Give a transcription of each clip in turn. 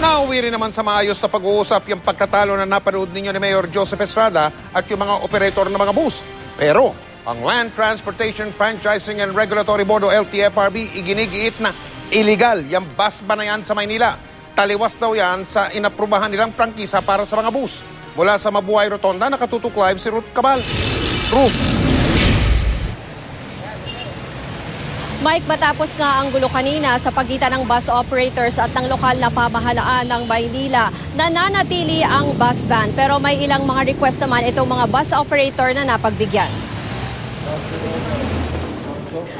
Nakauwi rin naman sa maayos na pag-uusap yung pagkatalo na napanood ninyo ni Mayor Joseph Estrada at yung mga operator ng mga bus. Pero ang Land Transportation Franchising and Regulatory Board o LTFRB iginigiit na illegal yung bus ban na yan sa Maynila. Taliwas daw yan sa inaprubahan nilang prangkisa para sa mga bus. Mula sa Mabuhay Rotonda, nakatutok live si Ruth Cabal. Ruth. Mike, matapos nga ang gulo kanina sa pagitan ng bus operators at ng lokal na pamahalaan ng Maynila, nananatili ang bus ban. Pero may ilang mga request naman itong mga bus operator na napagbigyan.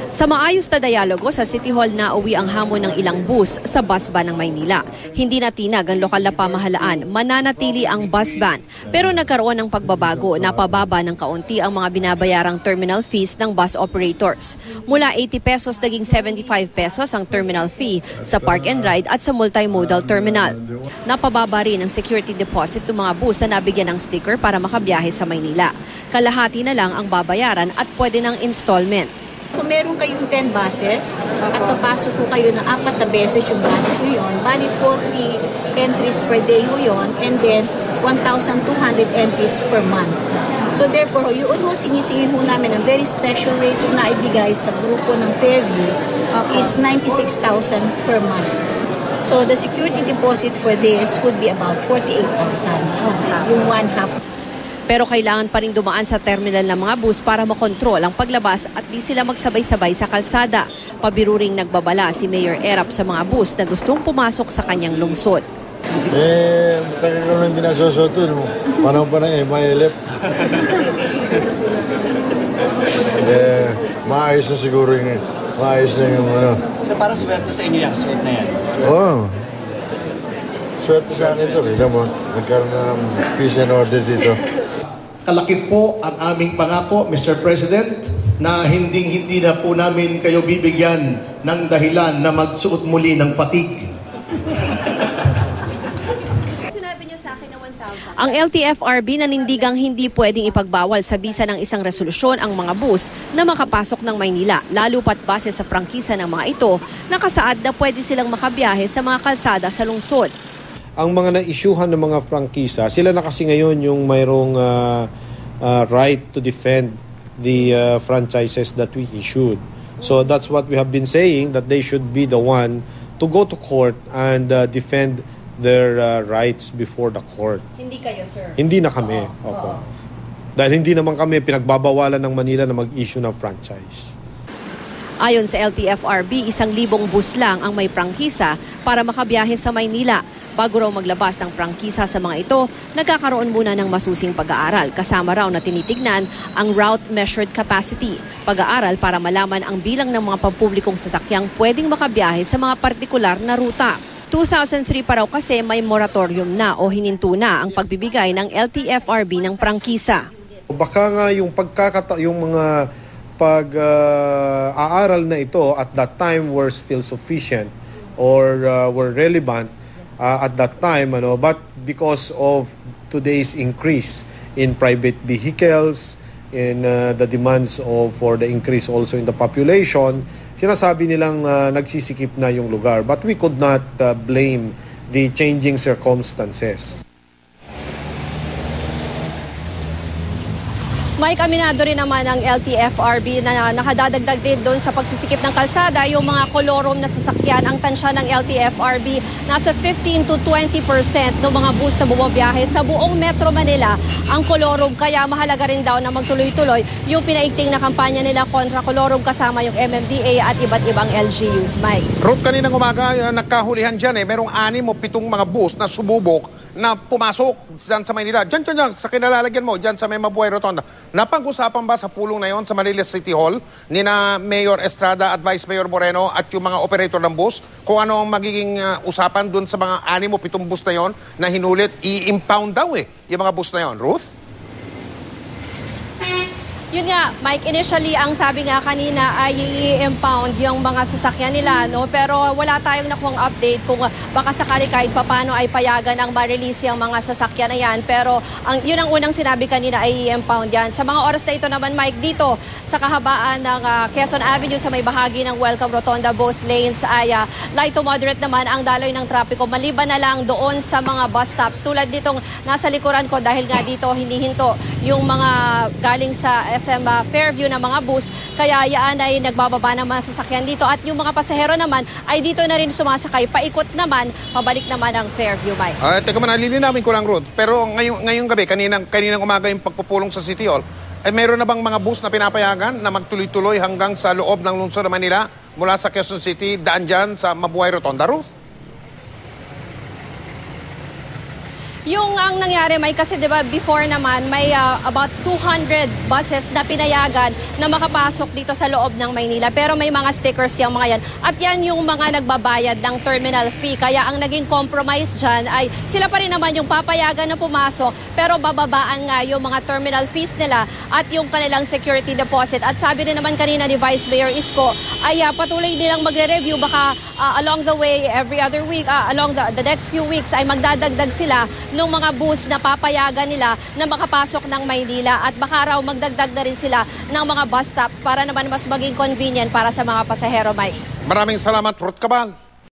Sa maayos na dialogo sa City Hall na uwi ang hamon ng ilang bus sa bus ban ng Maynila. Hindi natinag ang lokal na pamahalaan, mananatili ang bus ban. Pero nagkaroon ng pagbabago na pababa ng kaunti ang mga binabayarang terminal fees ng bus operators. Mula 80 pesos naging 75 pesos ang terminal fee sa park and ride at sa multimodal terminal. Napababa rin ang security deposit ng mga bus na nabigyan ng sticker para makabiyahe sa Maynila. Kalahati na lang ang babayaran at pwede ng installment. Kung meron kayong 10 buses at papasok po kayo ng 4 na beses yung buses mo yun, bali 40 entries per day mo yun, and then 1,200 entries per month. So therefore, yun ho sinisingin ho namin ang very special rate na ibigay sa grupo ng Fairview is 96,000 per month. So the security deposit for this would be about 48,000, yung one half. Pero kailangan pa rin dumaan sa terminal ng mga bus para makontrol ang paglabas at di sila magsabay-sabay sa kalsada. Pabiruring nagbabala si Mayor Erap sa mga bus na gustong pumasok sa kanyang lungsod. Tagal ko nang dinasosoto mo. Panahon pa na mailip. Maayos na siguro yun. Maayos na yung ano. So parang swerte sa inyo yan, swerte na yan? Oo. Swerte sa akin ito. Nagkaroon ng peace and order dito. Kalaki po ang aming pangako, Mr. President, na hindi na po namin kayo bibigyan ng dahilan na magsuot muli ng fatigue. Ang LTFRB nanindigang hindi pwedeng ipagbawal sa bisa ng isang resolusyon ang mga bus na makapasok ng Maynila, lalo pat base sa prangkisa ng mga ito, nakasaad na pwede silang makabiyahe sa mga kalsada sa lungsod. Ang mga na-issuehan ng mga prangkisa, sila na kasi ngayon yung mayroong right to defend the franchises that we issued. So that's what we have been saying, that they should be the one to go to court and defend their rights before the court. Hindi kayo, sir? Hindi na kami. Opo. Dahil hindi naman kami pinagbabawalan ng Manila na mag-issue ng franchise. Ayon sa LTFRB, 1,000 bus lang ang may prangkisa para makabiyahe sa Maynila. Bago raw maglabas ng prangkisa sa mga ito, nagkakaroon muna ng masusing pag-aaral. Kasama raw na tinitignan ang route measured capacity. Pag-aaral para malaman ang bilang ng mga pampublikong sasakyang pwedeng makabiyahe sa mga partikular na ruta. 2003 pa raw kasi may moratorium na o hininto na ang pagbibigay ng LTFRB ng prangkisa. Baka nga yung mga pag-aaral na ito at that time were still sufficient or were relevant at that time, but because of today's increase in private vehicles, in the demands for the increase also in the population, sinasabi nilang nagsisikip na yung lugar. But we could not blame the changing circumstances. Mike, aminado rin naman ang LTFRB na nakadadagdag din doon sa pagsisikip ng kalsada yung mga kolorom na sasakyan. Ang tansya ng LTFRB nasa 15 to 20% ng mga bus na bumabiyahe sa buong Metro Manila ang kolorom. Kaya mahalaga rin daw na magtuloy-tuloy yung pinaigting na kampanya nila kontra kolorom kasama yung MMDA at iba't ibang LGUs. Mike. Ruth, kaninang umaga nagkahulihan dyan Merong 6 o 7 mga bus na sububok na pumasok dyan sa Maynila. Dyan, sa kinalalagyan mo, dyan sa may Mabuhay Rotonda. Napag-usapan ba sa pulong na yon sa Manila City Hall ni na Mayor Estrada at Vice Mayor Moreno at yung mga operator ng bus kung ano ang magiging usapan dun sa mga 6 o 7 bus na yon na hinulit, i-impound daw yung mga bus na yon? Ruth? Yun nga, Mike, initially ang sabi nga kanina ay i-impound yung mga sasakyan nila, no? Pero wala tayong nakuhang update kung baka sakali kahit papano ay payagan ang ma-release yung mga sasakyan na yan. Pero yun ang unang sinabi kanina ay i-impound yan. Sa mga oras na ito naman, Mike, dito sa kahabaan ng Quezon Avenue sa may bahagi ng Welcome Rotonda, both lanes ay light to moderate naman ang daloy ng trapiko. Maliban na lang doon sa mga bus stops. Tulad ditong nasa likuran ko dahil nga dito hinihinto yung mga galing sa SM Fairview na mga bus, kaya yan ay nagbababa ng mga sasakyan dito at yung mga pasahero naman ay dito na rin sumasakay, paikot naman, pabalik naman ang Fairview, Mike. Teka man, lilinawin ko lang, Ruth, pero ngayong gabi, kaninang umaga yung pagpupulong sa City Hall, mayroon na bang mga bus na pinapayagan na magtuloy-tuloy hanggang sa loob ng lungsod ng Manila mula sa Quezon City, daan dyan sa Mabuhay Rotonda, Ruth? Yung ang nangyari, may kasi 'di ba before naman may about 200 buses na pinayagan na makapasok dito sa loob ng Maynila. Pero may mga stickers yung mga yan. At yan yung mga nagbabayad ng terminal fee. Kaya ang naging compromise dyan ay sila pa rin naman yung papayagan na pumasok pero bababaan nga yung mga terminal fees nila at yung kanilang security deposit. At sabi rin naman kanina ni Vice Mayor Isko ay patuloy nilang magre-review. Baka along the way, every other week, along the next few weeks ay magdadagdag sila ng mga bus na papayagan nila na makapasok ng Maynila at baka raw magdagdag na rin sila ng mga bus stops para naman mas maging convenient para sa mga pasahero, Mike. Maraming salamat, Ruth Cabal.